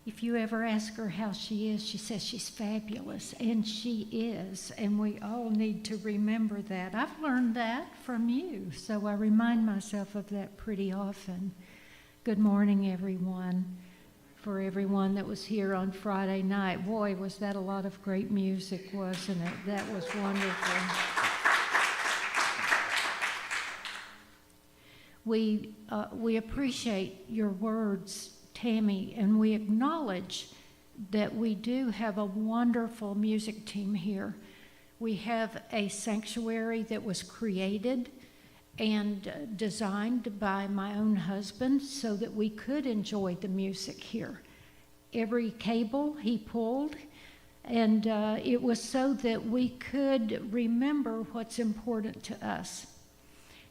If you ever ask her how she is, she says she's fabulous, and she is, and we all need to remember that. I've learned that from you, so I remind myself of that pretty often. Good morning, everyone. For everyone that was here on Friday night, boy, was that a lot of great music, wasn't it? That was wonderful. We appreciate your words, Tammy, and we acknowledge that we do have a wonderful music team here. We have a sanctuary that was created and designed by my own husband so that we could enjoy the music here. Every cable he pulled, and it was so that we could remember what's important to us.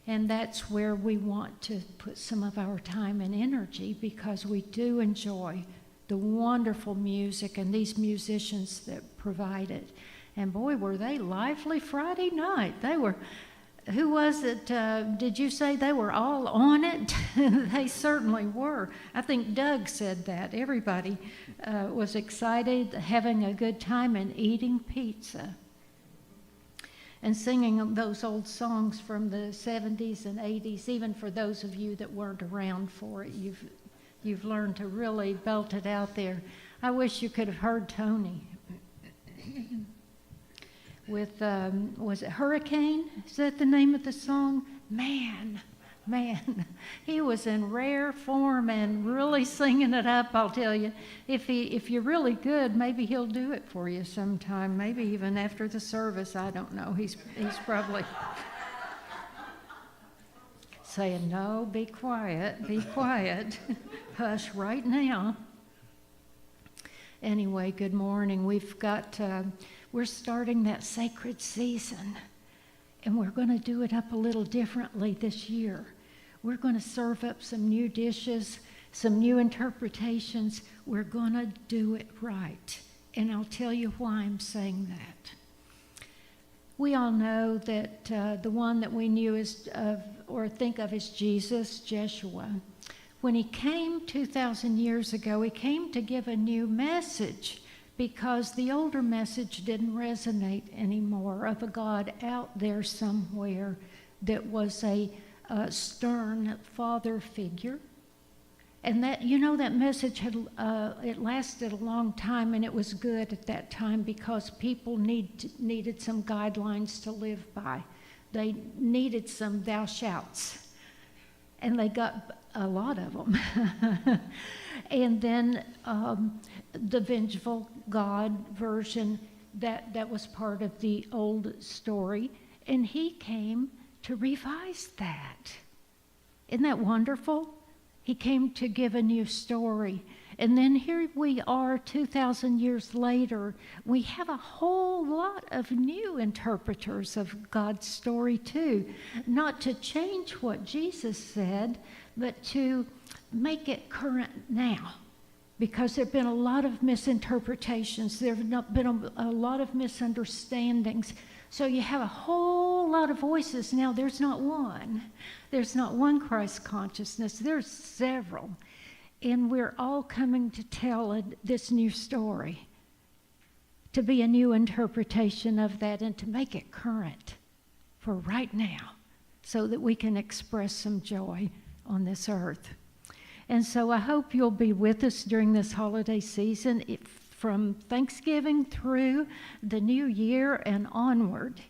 And that's where we want to put some of our time and energy, because we do enjoy the wonderful music and these musicians that provide it. And boy, were they lively Friday night. They were, who was it? Did you say they were all on it? They certainly were. I think Doug said that. Everybody was excited, having a good time, and eating pizza. And singing those old songs from the 70s and 80s, even for those of you that weren't around for it, you've learned to really belt it out there. I wish you could have heard Tony with, was it Hurricane? Is that the name of the song? Man, he was in rare form and really singing it up, I'll tell you. If you're really good, maybe he'll do it for you sometime, maybe even after the service, I don't know. He's probably saying, no, be quiet, hush right now. Anyway, good morning. We're starting that sacred season, and we're going to do it up a little differently this year. We're going to serve up some new dishes, some new interpretations. We're going to do it right. And I'll tell you why I'm saying that. We all know that the one that we knew or think of as Jesus, Jeshua, when he came 2,000 years ago, he came to give a new message, because the older message didn't resonate anymore, of a God out there somewhere that was a stern father figure. And that, that message it lasted a long time, and it was good at that time, because people needed some guidelines to live by. They needed some thou shalts, and they got a lot of them. And then the vengeful God version, that was part of the old story, and he came to revise that. Isn't that wonderful? He came to give a new story. And then here we are 2,000 years later. We have a whole lot of new interpreters of God's story too. Not to change what Jesus said, but to make it current now. Because there have been a lot of misinterpretations. There have been a lot of misunderstandings. So you have a whole lot of voices now. There's not one. There's not one Christ consciousness. There's several. And we're all coming to tell this new story, to be a new interpretation of that, and to make it current for right now, so that we can express some joy on this earth. And so I hope you'll be with us during this holiday season, from Thanksgiving through the new year and onward.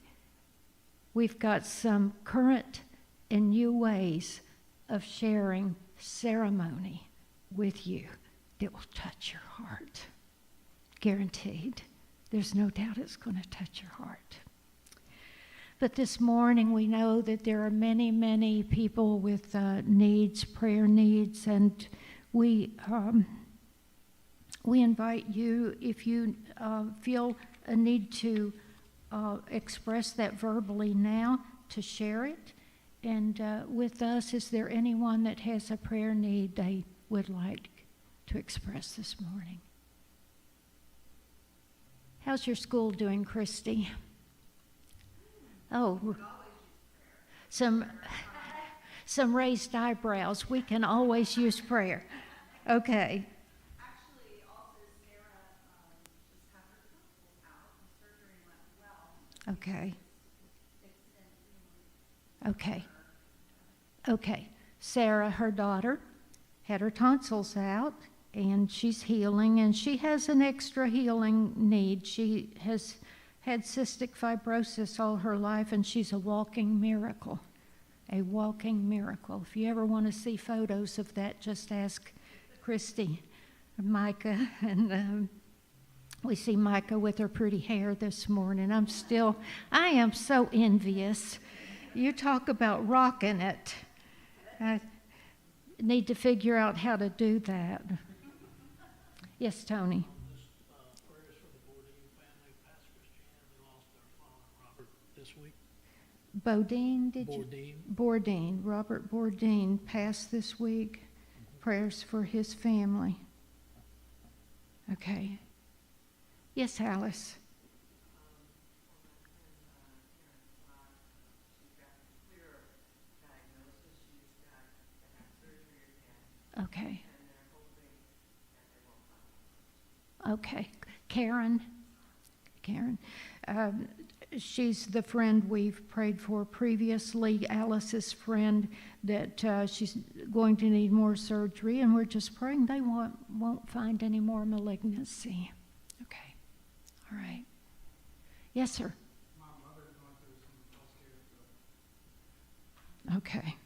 We've got some current and new ways of sharing ceremony with you that will touch your heart. Guaranteed. There's no doubt it's going to touch your heart. But this morning we know that there are many, many people with needs, prayer needs, and we invite you, if you feel a need to express that verbally now, to share it. And with us, is there anyone that has a prayer need they would like to express this morning? How's your school doing, Christy? Oh, some raised eyebrows. We can always use prayer. Okay. Actually, all Okay. Okay. Okay. Sarah, her daughter, had her tonsils out, and she's healing, and she has an extra healing need. She has had cystic fibrosis all her life, and she's a walking miracle. A walking miracle. If you ever want to see photos of that, just ask Christy or Micah. And we see Micah with her pretty hair this morning. I am so envious. You talk about rocking it. I need to figure out how to do that. Yes, Tony. Prayers for the Bourdin family. Pastor Christiane, they lost their father, Robert, this week. Bourdin, Bourdin. Robert Bourdin passed this week. Prayers for his family. Okay. Yes, Alice. Okay. Okay. Karen. She's the friend we've prayed for previously, Alice's friend, that she's going to need more surgery, and we're just praying they won't find any more malignancy. Okay. All right. Yes, sir. My mother's going through some health care. Okay.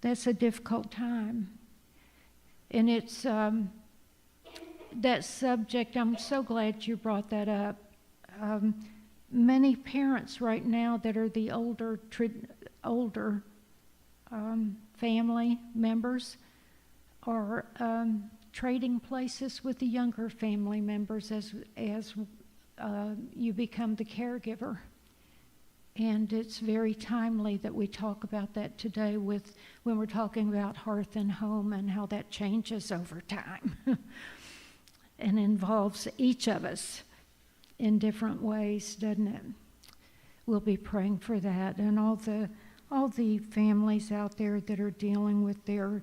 That's a difficult time. And it's that subject, I'm so glad you brought that up. Many parents right now that are the older family members are trading places with the younger family members as you become the caregiver. And it's very timely that we talk about that today when we're talking about hearth and home and how that changes over time and involves each of us in different ways, doesn't it? We'll be praying for that, and all the families out there that are dealing with their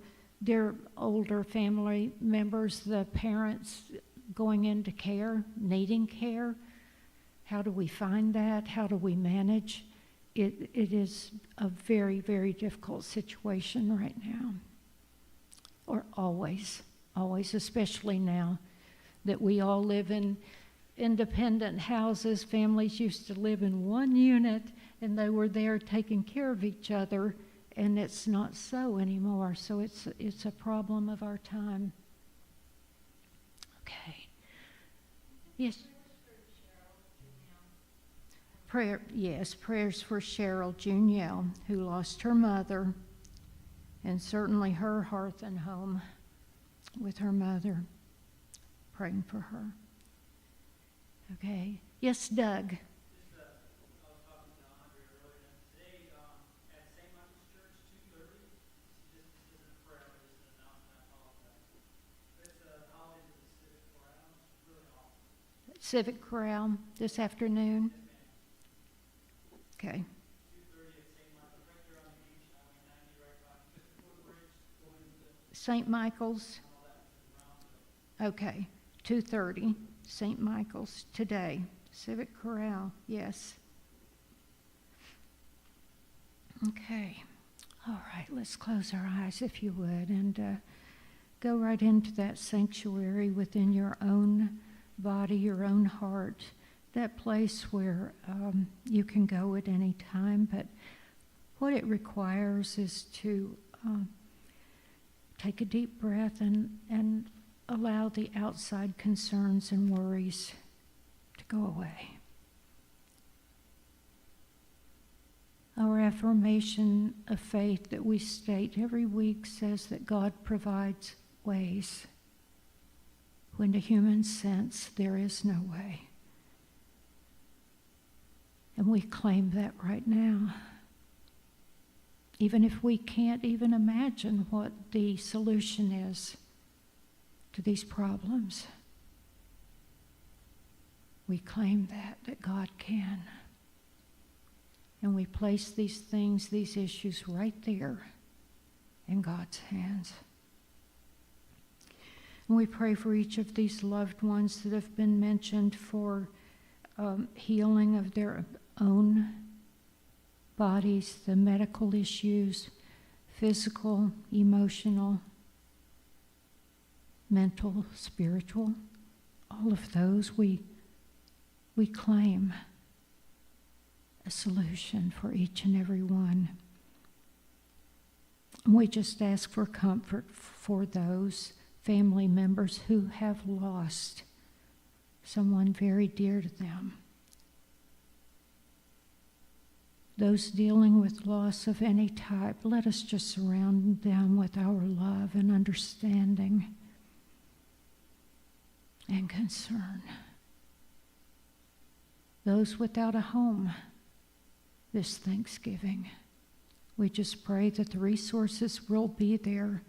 older family members, the parents going into care, needing care. How do we find that? How do we manage? It is a very, very difficult situation right now, or always, especially now that we all live in independent houses. Families used to live in one unit, and they were there taking care of each other, and it's not so anymore. So it's a problem of our time. Okay. Yes. Prayers for Cheryl Juniel, who lost her mother, and certainly her hearth and home with her mother. Praying for her. Okay. Yes, Doug. I was talking to Andre earlier today at St. Michael's Church, 2:30. This isn't a prayer, but it's an announcement. I apologize. It's a holiday to the Civic Chorale. It's really awesome. Civic Chorale this afternoon. Okay. 2:30 at St. Michael's, right there on the beach, Highway 90, right by the bridge, going to St. Michael's. Okay. 2:30. St. Michael's today. Civic Chorale, yes. Okay. All right, let's close our eyes if you would, and go right into that sanctuary within your own body, your own heart, that place where you can go at any time. But what it requires is to take a deep breath and allow the outside concerns and worries to go away. Our affirmation of faith that we state every week says that God provides ways when to human sense there is no way. And we claim that right now. Even if we can't even imagine what the solution is to these problems, we claim that God can. And we place these things, these issues right there in God's hands. And we pray for each of these loved ones that have been mentioned for healing of their own bodies, the medical issues, physical, emotional, mental, spiritual, all of those we claim a solution for each and every one. And we just ask for comfort for those family members who have lost someone very dear to them. Those dealing with loss of any type, let us just surround them with our love and understanding and concern. Those without a home this Thanksgiving, we just pray that the resources will be there